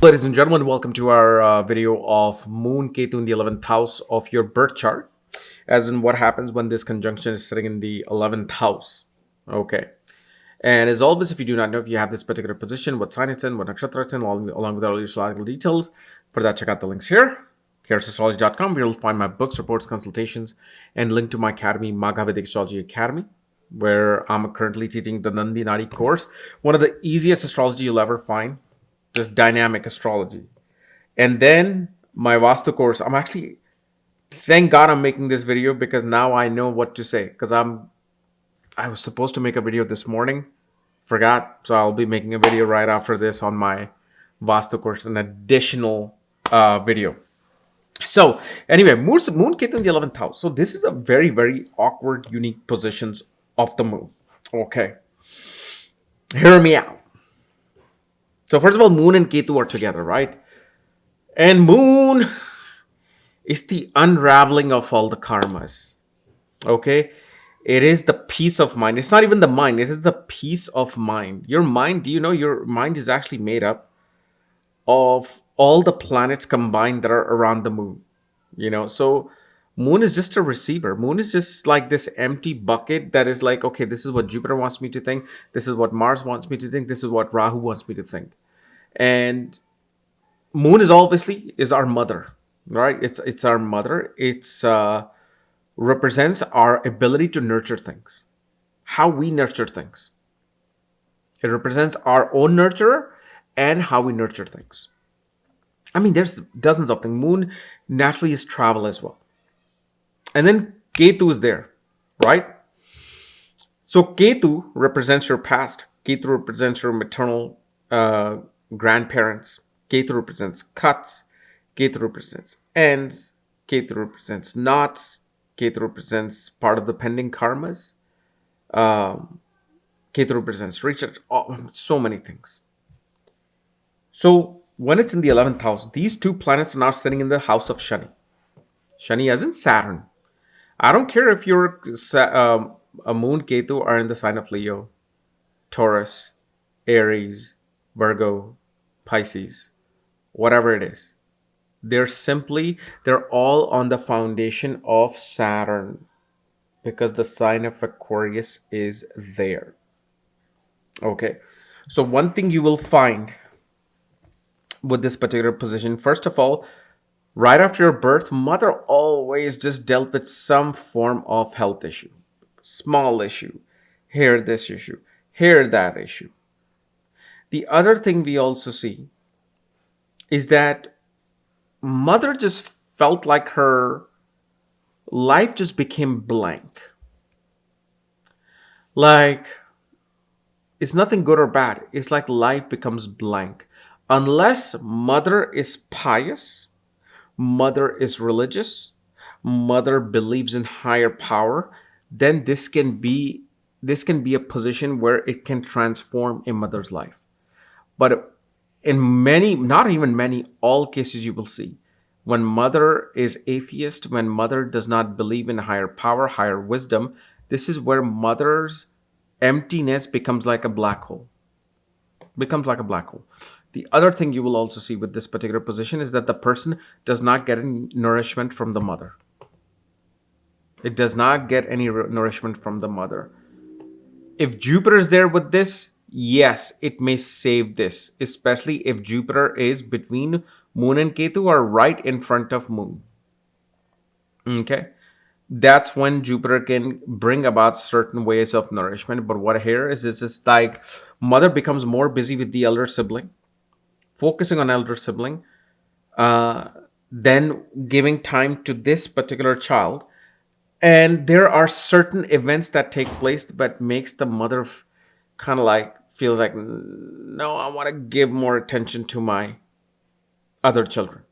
Ladies and gentlemen, welcome to our video of Moon-Ketu in the 11th house of your birth chart, as in what happens when this conjunction is sitting in the 11th house. Okay. And as always, if you do not know if you have this particular position, what sign it's in, what nakshatra it's in, along with all your astrological details, for that, check out the links here. Here's astrology.com, where you'll find my books, reports, consultations, and link to my academy, Maghavedic Astrology Academy, where I'm currently teaching the Nandi Nadi course, one of the easiest astrology you'll ever find, just dynamic astrology. And then my Vastu course, thank God I'm making this video because now I know what to say. Because I was supposed to make a video this morning, forgot. So I'll be making a video right after this on my Vastu course, an additional video. So anyway, Moon-Ketu in the 11th house. So this is a very, very awkward, unique positions of the moon. Okay. Hear me out. So first of all, Moon and Ketu are together, right? And Moon is the unraveling of all the karmas. Okay? It is the peace of mind. It's not even the mind, it is the peace of mind. Your mind, do you know your mind is actually made up of all the planets combined that are around the moon? So moon is just a receiver. Moon is just like this empty bucket that is like, okay, this is what Jupiter wants me to think. This is what Mars wants me to think. This is what Rahu wants me to think. And moon is obviously is our mother, right? It's our mother. It's represents our ability to nurture things, how we nurture things. It represents our own nurture and how we nurture things. I mean, there's dozens of things. Moon naturally is travel as well. And then Ketu is there, right? So Ketu represents your past. Ketu represents your maternal grandparents. Ketu represents cuts. Ketu represents ends. Ketu represents knots. Ketu represents part of the pending karmas. Ketu represents research. So many things. So when it's in the 11th house, these two planets are now sitting in the house of Shani. Shani as in Saturn. I don't care if you're a Moon Ketu are in the sign of Leo, Taurus, Aries, Virgo, Pisces, whatever it is. They're all on the foundation of Saturn because the sign of Aquarius is there. Okay. So one thing you will find with this particular position, first of all, right after your birth, mother always just dealt with some form of health issue, small issue, here this issue, here that issue. The other thing we also see is that mother just felt like her life just became blank. Like, it's nothing good or bad. It's like life becomes blank. Unless mother is pious, mother is religious, mother believes in higher power, then this can be a position where it can transform a mother's life. But in many, not even many, all cases you will see, when mother is atheist, when mother does not believe in higher power, higher wisdom, this is where mother's emptiness becomes like a black hole. The other thing you will also see with this particular position is that the person does not get any nourishment from the mother. It does not get any nourishment from the mother. If Jupiter is there with this, yes, it may save this, especially if Jupiter is between Moon and Ketu or right in front of Moon. Okay? That's when Jupiter can bring about certain ways of nourishment. But what here is it's just like mother becomes more busy with the elder sibling, focusing on elder sibling, then giving time to this particular child. And there are certain events that take place that makes the mother kind of like feels like, no, I want to give more attention to my other children.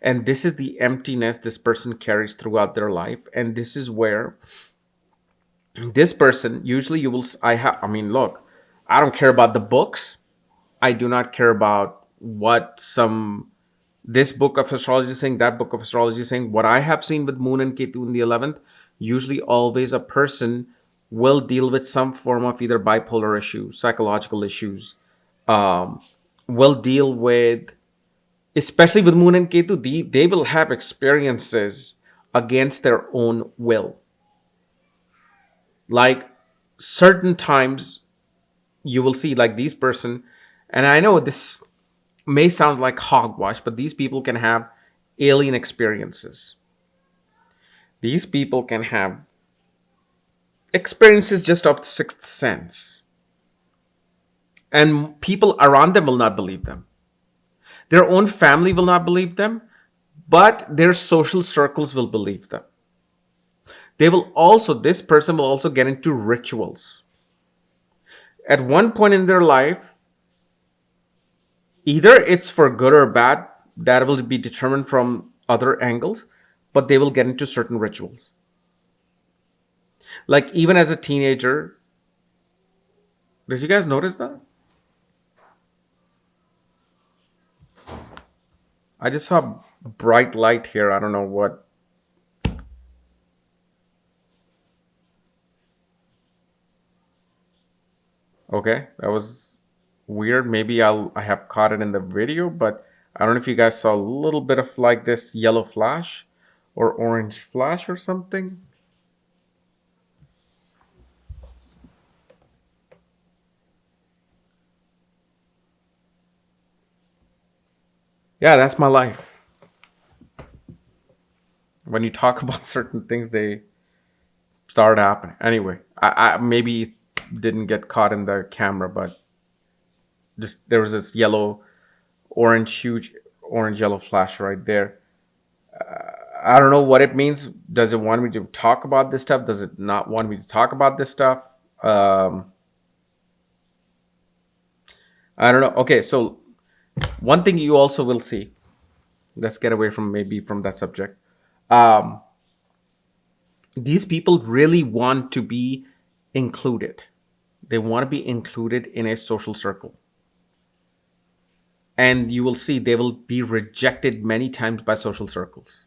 And this is the emptiness this person carries throughout their life. And this is where this person, usually you will, look, I don't care about the books. I do not care about what this book of astrology is saying, that book of astrology is saying. What I have seen with Moon and Ketu in the 11th, usually always a person will deal with some form of either bipolar issues, psychological issues, will deal with, especially with Moon and Ketu, they will have experiences against their own will. Like certain times you will see like these person, and I know this may sound like hogwash, but these people can have alien experiences. These people can have experiences just of the sixth sense. And people around them will not believe them. Their own family will not believe them, but their social circles will believe them. This person will also get into rituals. At one point in their life, either it's for good or bad, that will be determined from other angles, but they will get into certain rituals. Like even as a teenager, did you guys notice that? I just saw bright light here. I don't know what. Okay, that was weird. Maybe I have caught it in the video, but I don't know if you guys saw a little bit of like this yellow flash or orange flash or something. Yeah, that's my life. When you talk about certain things, they start happening. Anyway, I maybe it didn't get caught in the camera, but just there was this yellow, orange, huge orange yellow flash right there. I don't know what it means. Does it want me to talk about this stuff? Does it not want me to talk about this stuff? Um, I don't know. Okay, so one thing you also will see. Let's get away from maybe from that subject. Um, these people really want to be included. They want to be included in a social circle. And you will see they will be rejected many times by social circles.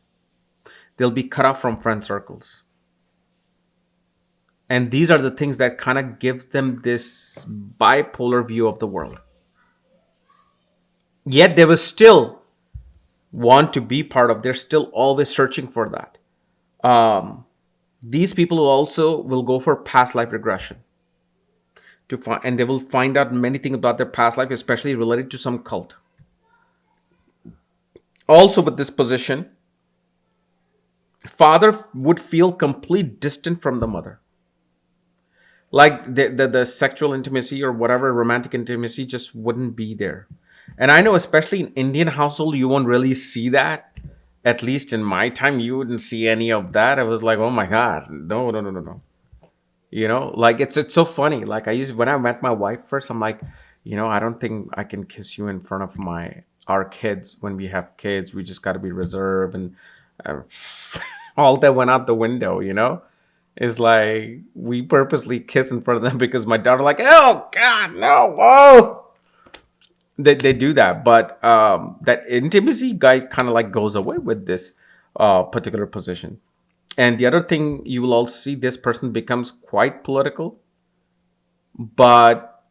They'll be cut off from friend circles. And these are the things that kind of gives them this bipolar view of the world. Yet they will still want to be part of. They're still always searching for that. Um, these people will go for past life regression to find, and they will find out many things about their past life, especially related to some cult. Also, with this position, father would feel complete distant from the mother, like the sexual intimacy or whatever romantic intimacy just wouldn't be there. And I know especially in Indian household you won't really see that. At least in my time you wouldn't see any of that. I was like, oh my god, no, no, no, no, no. Like it's so funny. Like I used when I met my wife first, I'm like, I don't think I can kiss you in front of my our kids. When we have kids, we just got to be reserved, and uh, all that went out the window. Is like we purposely kiss in front of them because my daughter like, oh god, no, whoa. They do that, but that intimacy guy kind of like goes away with this particular position. And the other thing you will also see, this person becomes quite political, but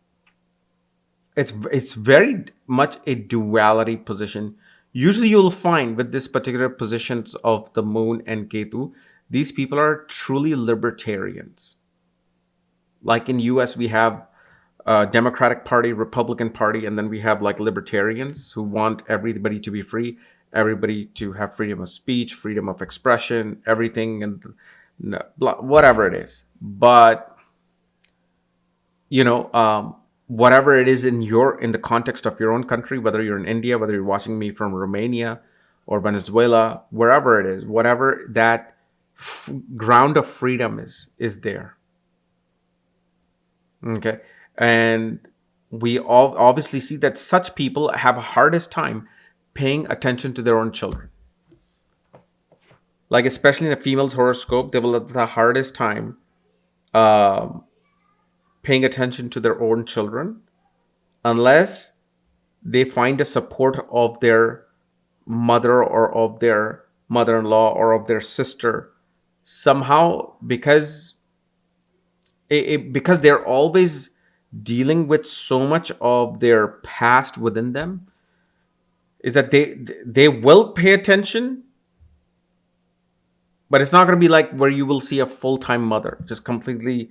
it's very much a duality position. Usually you'll find with this particular positions of the Moon and Ketu, these people are truly libertarians. Like in US we have Democratic Party, Republican Party, and then we have like libertarians who want everybody to be free, everybody to have freedom of speech, freedom of expression, everything, and whatever it is. But whatever it is in the context of your own country, whether you're in India, whether you're watching me from Romania or Venezuela, wherever it is, whatever that ground of freedom is there. Okay. And we all obviously see that such people have a hardest time paying attention to their own children. Like especially in a female's horoscope, they will have the hardest time um, paying attention to their own children unless they find the support of their mother or of their mother-in-law or of their sister somehow, because because they're always dealing with so much of their past within them, is that they will pay attention, but it's not going to be like where you will see a full-time mother just completely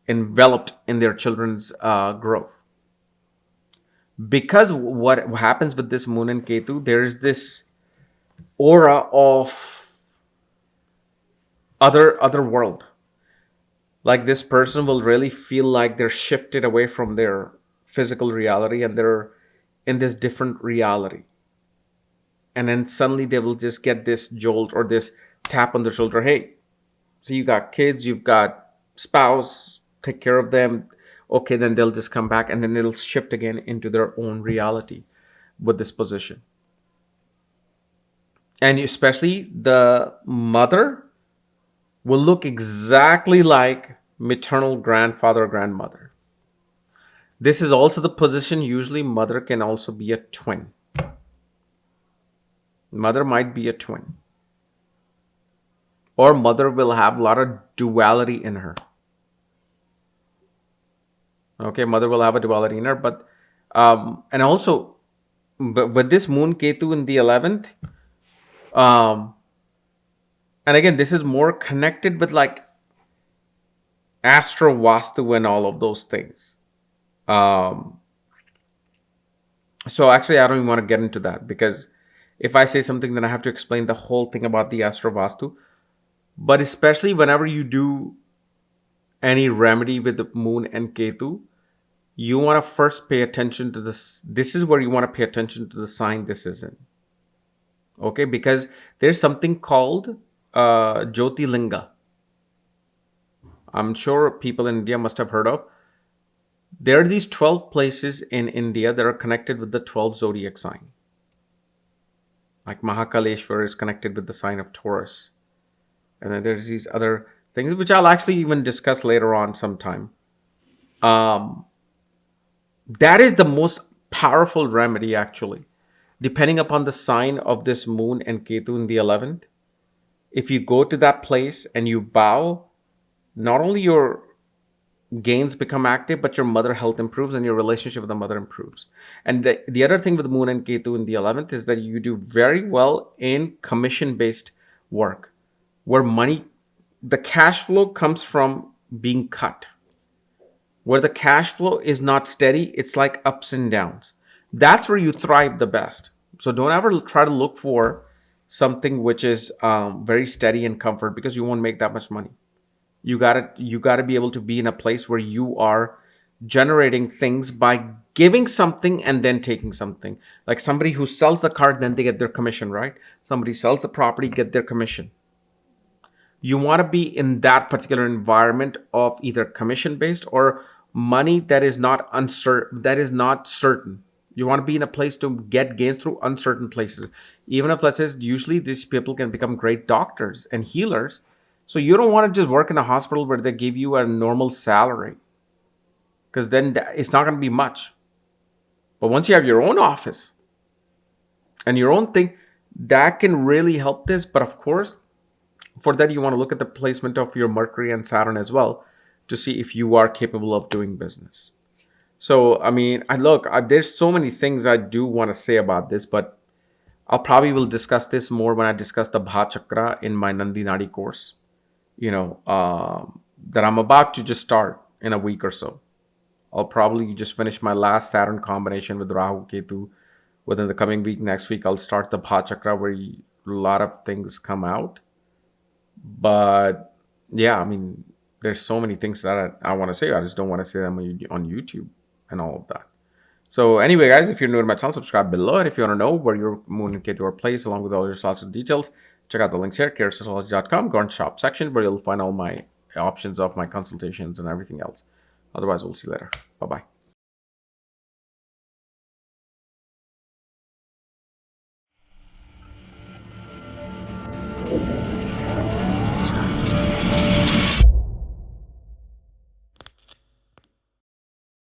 enveloped in their children's growth. Because what happens with this Moon and Ketu, there is this aura of other world. Like this person will really feel like they're shifted away from their physical reality and they're in this different reality. And then suddenly they will just get this jolt or this tap on the shoulder. Hey, so you got kids, you've got spouse, take care of them. Okay, then they'll just come back and then they'll shift again into their own reality with this position. And especially the mother will look exactly like maternal grandfather or grandmother. This is also the position, usually mother can also be a twin. Mother might be a twin. Or mother will have a lot of duality in her. Okay, mother will have a duality in her, but and also with this Moon Ketu in the 11th, and again, this is more connected with like Astro Vastu and all of those things. So actually, I don't even want to get into that, because if I say something, then I have to explain the whole thing about the Astro Vastu. But especially whenever you do any remedy with the Moon and Ketu, you want to first pay attention to this. This is where you want to pay attention to the sign this is in. Okay, because there's something called Jyotirlinga. I'm sure people in India must have heard of. There are these 12 places in India that are connected with the 12 zodiac sign. Like Mahakaleshwar is connected with the sign of Taurus. And then there's these other things, which I'll actually even discuss later on sometime. That is the most powerful remedy, actually. Depending upon the sign of this Moon and Ketu in the 11th, if you go to that place and you bow, not only your gains become active, but your mother health improves and your relationship with the mother improves. And the other thing with Moon and Ketu in the 11th is that you do very well in commission-based work, where money, the cash flow comes from being cut. Where the cash flow is not steady, it's like ups and downs. That's where you thrive the best. So don't ever try to look for something which is very steady and comfort, because you won't make that much money. You gotta be able to be in a place where you are generating things by giving something and then taking something. Like somebody who sells the car, then they get their commission, right? Somebody sells the property, get their commission. You want to be in that particular environment of either commission based or money that is not certain. You want to be in a place to get gains through uncertain places. Even if, let's say, usually these people can become great doctors and healers. So you don't want to just work in a hospital where they give you a normal salary, because then it's not going to be much. But once you have your own office and your own thing, that can really help this. But of course, for that, you want to look at the placement of your Mercury and Saturn as well to see if you are capable of doing business. So, I mean, there's so many things I do want to say about this, but I'll probably will discuss this more when I discuss the Bha Chakra in my Nandi Nadi course, that I'm about to just start in a week or so. I'll probably just finish my last Saturn combination with Rahu Ketu within the coming week. Next week, I'll start the Bha Chakra, where a lot of things come out. But yeah, I mean, there's so many things that I want to say. I just don't want to say them on YouTube and all of that. So anyway, guys, if you're new to my channel, subscribe below. And if you want to know where your Moon and Ketu are placed, along with all your slots and details, check out the links here, careerastrology.com. Go on shop section, where you'll find all my options of my consultations and everything else. Otherwise, we'll see you later. Bye-bye.